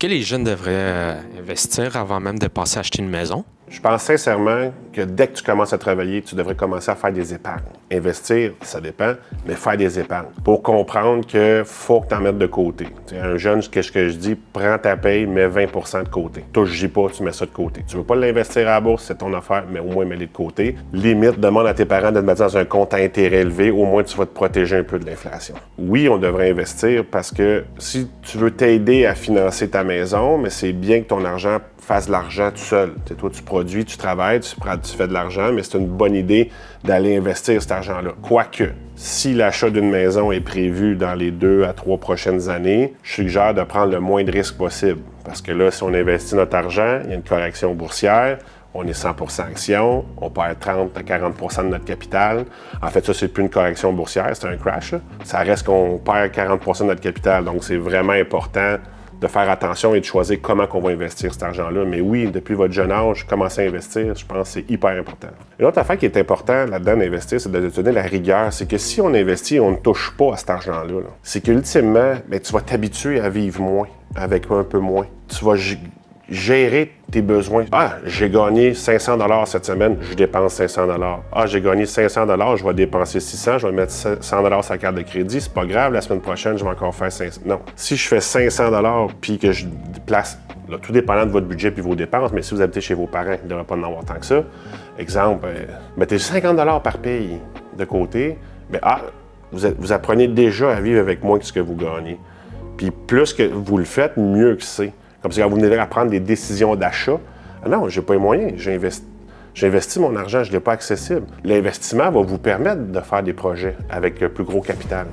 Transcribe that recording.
Est-ce que les jeunes devraient investir avant même de passer à acheter une maison? Je pense sincèrement que dès que tu commences à travailler, tu devrais commencer à faire des épargnes. Investir, ça dépend, mais faire des épargnes pour comprendre qu'il faut que tu en mettes de côté. T'sais, un jeune, qu'est-ce que je dis? Prends ta paye, mets 20 de côté. Touche-y pas, tu mets ça de côté. Tu veux pas l'investir à la bourse, c'est ton affaire, mais au moins mets-les de côté. Limite, demande à tes parents de te mettre dans un compte à intérêt élevé, au moins tu vas te protéger un peu de l'inflation. Oui, on devrait investir parce que si tu veux t'aider à financer ta maison, mais c'est bien que ton argent fasse de l'argent tout seul. T'sais, toi, tu produis, tu travailles, tu fais de l'argent, mais c'est une bonne idée d'aller investir cet argent-là. Quoique, si l'achat d'une maison est prévu dans les 2 à 3 prochaines années, je suggère de prendre le moins de risques possible. Parce que là, si on investit notre argent, il y a une correction boursière, on est 100% action, on perd 30 à 40% de notre capital. En fait, ça, c'est plus une correction boursière, c'est un crash. Ça reste qu'on perd 40% de notre capital, donc c'est vraiment important de faire attention et de choisir comment on va investir cet argent-là. Mais oui, depuis votre jeune âge, commencer à investir, je pense que c'est hyper important. Une autre affaire qui est importante là-dedans d'investir, c'est de donner la rigueur. C'est que si on investit, on ne touche pas à cet argent-là. C'est qu'ultimement, tu vas t'habituer à vivre moins, avec un peu moins. Tu vas gérer tes besoins. Ah, j'ai gagné 500 $ cette semaine, je dépense 500 $. Ah, j'ai gagné 500 $, je vais dépenser 600, je vais mettre 100 $ sur la carte de crédit, c'est pas grave, la semaine prochaine, je vais encore faire 500. Non. Si je fais 500 $ puis que je place, là, tout dépendant de votre budget puis vos dépenses, mais si vous habitez chez vos parents, il ne devrait pas en avoir tant que ça. Exemple, mettez 50 $ par paye de côté, vous apprenez déjà à vivre avec moins que ce que vous gagnez. Puis plus que vous le faites, mieux que c'est. Comme si quand vous venez à prendre des décisions d'achat, non, j'ai pas les moyens, j'investis mon argent, je ne l'ai pas accessible. L'investissement va vous permettre de faire des projets avec plus gros capital.